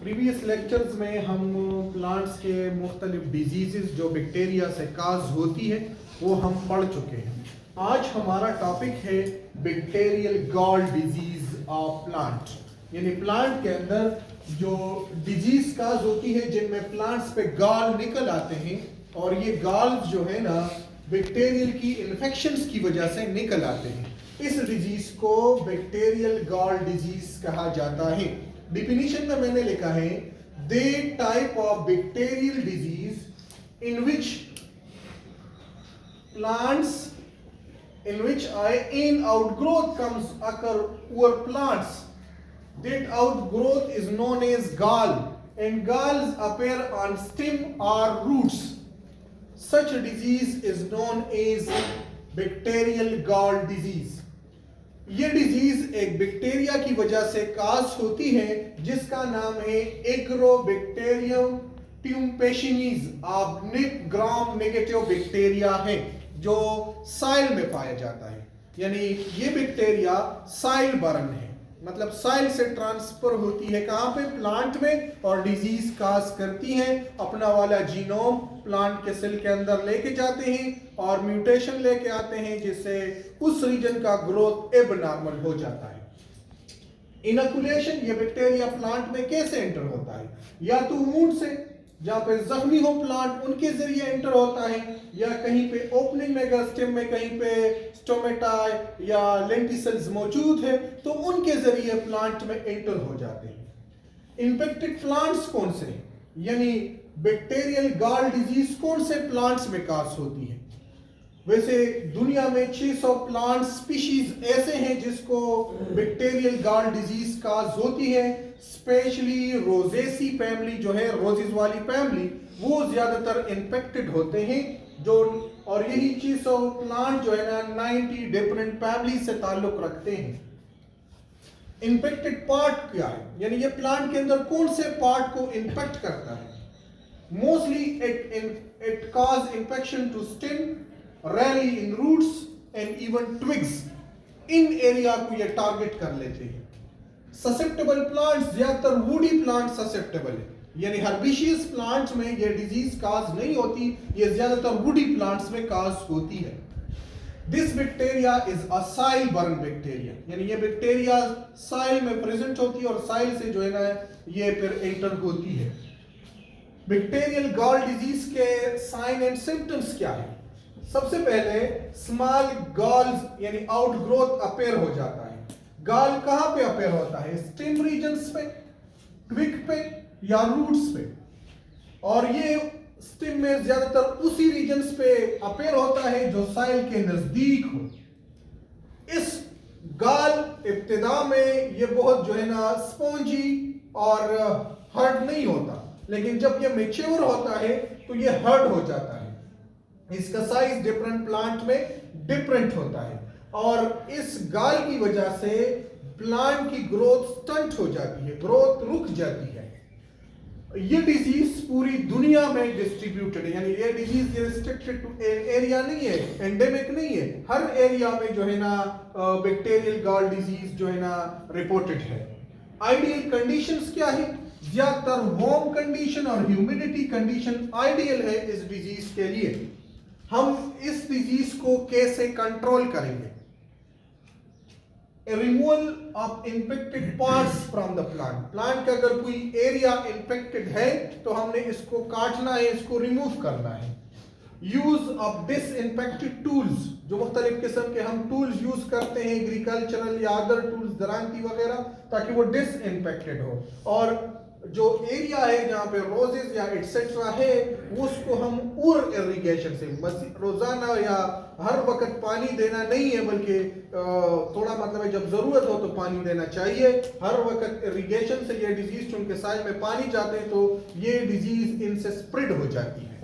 Previous lectures में हम plants के मुख्तलिफ डिजीज़ जो बैक्टीरिया से काज होती है वो हम पढ़ चुके हैं। आज हमारा टॉपिक है bacterial gall disease of plant, यानी प्लांट के अंदर जो डिजीज काज होती है जिनमें प्लांट्स पे गॉल निकल आते हैं, और ये गॉल्स जो है ना बैक्टीरियल की इन्फेक्शंस की वजह से निकल आते हैं। इस डिजीज को बैक्टीरियल गॉल डिजीज कहा जाता है। डिफिनीशन में मैंने लिखा है the type of bacterial disease in which plants in which an outgrowth comes occur over plants. That outgrowth is known as gall, and galls appear on stem or roots. Such a disease is known as bacterial gall disease. ये disease एक bacteria की वजह से काज होती है जिसका नाम है एग्रोबैक्टीरियम ट्यूम्पेशिनीज ग्राम नेगेटिव बैक्टीरिया है जो साइल में पाया जाता है। यानी ये बैक्टीरिया साइल बर्न है, मतलब साइल से ट्रांसफर होती है कहां पे, प्लांट में, और डिजीज काज करती है। अपना वाला जीनोम प्लांट के सेल के अंदर लेके जाते हैं और म्यूटेशन लेके आते हैं जिससे उस रीजन का ग्रोथ एबनॉर्मल हो जाता है। इनोकुलेशन, ये बैक्टीरिया प्लांट में कैसे एंटर होता है? या तो वुंड से, जहां पे जख्मी हो प्लांट, उनके जरिए एंटर होता है, या कहीं पे ओपनिंग में अगर स्टेम में कहीं पे स्टोमेटा या लेंटिसल्स मौजूद है तो उनके जरिए प्लांट में एंटर हो जाते हैं। इन्फेक्टेड प्लांट्स कौन से, यानी बैक्टीरियल गॉल डिजीज कौन से प्लांट्स में काज होती है? वैसे दुनिया में 600 प्लांट स्पीशीज ऐसे हैं जिसको बैक्टीरियल गॉल डिजीज काज होती है। स्पेशली रोजेसी फैमिली जो है, रोजेस वाली फैमिली, वो ज्यादातर इन्फेक्टेड होते हैं जो, और यही 600 प्लांट जो है ना 90 डिफरेंट फैमिली से ताल्लुक रखते हैं। इन्फेक्टेड पार्ट क्या है, यानी ये प्लांट के अंदर कौन से पार्ट को इन्फेक्ट करता है? Mostly it cause infection to stem, rarely in roots and even twigs. इन एरिया को ये टारगेट कर लेते हैं। ससेप्टेबल प्लांट्स, ज्यादातर वुडी प्लांट ससेप्टेबल है, यानी हर्बिशियस प्लांट्स में ये डिजीज काज नहीं होती, ये ज्यादातर वुडी प्लांट्स में काज होती है। This bacteria is a soil borne bacteria, यानी ये बैक्टीरिया साइल में प्रेजेंट होती है और साइल से जो है ना ये फिर एंटर होती है। बैक्टीरियल गॉल डिजीज के साइन एंड सिम्टम्स क्या है? सबसे पहले स्मॉल गॉल्स यानी आउटग्रोथ अपेयर हो जाता है। गॉल कहां पे अपेयर होता है? स्टेम रीजन्स पे, ट्विग पे या रूट्स पे, और ये स्टेम में ज्यादातर उसी रीजन्स पे अपेयर होता है जो साइल के नजदीक हो। इस गॉल इब्तिदा में ये बहुत जो है ना स्पॉन्जी और हार्ड नहीं होता, लेकिन जब ये मैच्योर होता है तो ये हार्ड हो जाता है। इसका साइज डिफरेंट प्लांट में डिफरेंट होता है, और इस गाल की वजह से प्लांट की ग्रोथ स्टंट हो जाती है, ग्रोथ रुक जाती है। ये डिजीज पूरी दुनिया में डिस्ट्रीब्यूटेड है, यानी ये डिजीज रिस्ट्रिक्टेड टू एरिया नहीं है, एंडेमिक नहीं है। हर एरिया में जो है ना बैक्टीरियल गॉल डिजीज जो है ना रिपोर्टेड है। आइडियल कंडीशंस क्या है? ज्यादातर वार्म कंडीशन और ह्यूमिडिटी कंडीशन आइडियल है इस डिजीज के लिए। हम इस डिजीज को कैसे कंट्रोल करेंगे? Removal of infected parts from the plant. Plant का अगर कोई एरिया इन्फेक्टेड है तो हमने इसको काटना है, इसको रिमूव करना है। यूज ऑफ डिसइंफेक्टेड टूल्स, जो मुख्तलिफ किस्म के हम टूल्स यूज करते हैं, एग्रीकल्चरल या अदर टूल्स, दरांती वगैरह, ताकि वो डिसइंफेक्टेड हो। और जो एरिया है जहाँ पे रोजेस या एटसेट्रा है उसको हम उर इरिगेशन से, रोजाना या हर वक्त पानी देना नहीं है, बल्कि थोड़ा मतलब है जब जरूरत हो तो पानी देना चाहिए। हर वक्त इरिगेशन से ये डिजीज चूंकि साइल में पानी जाते हैं तो ये डिजीज इनसे स्प्रेड हो जाती है।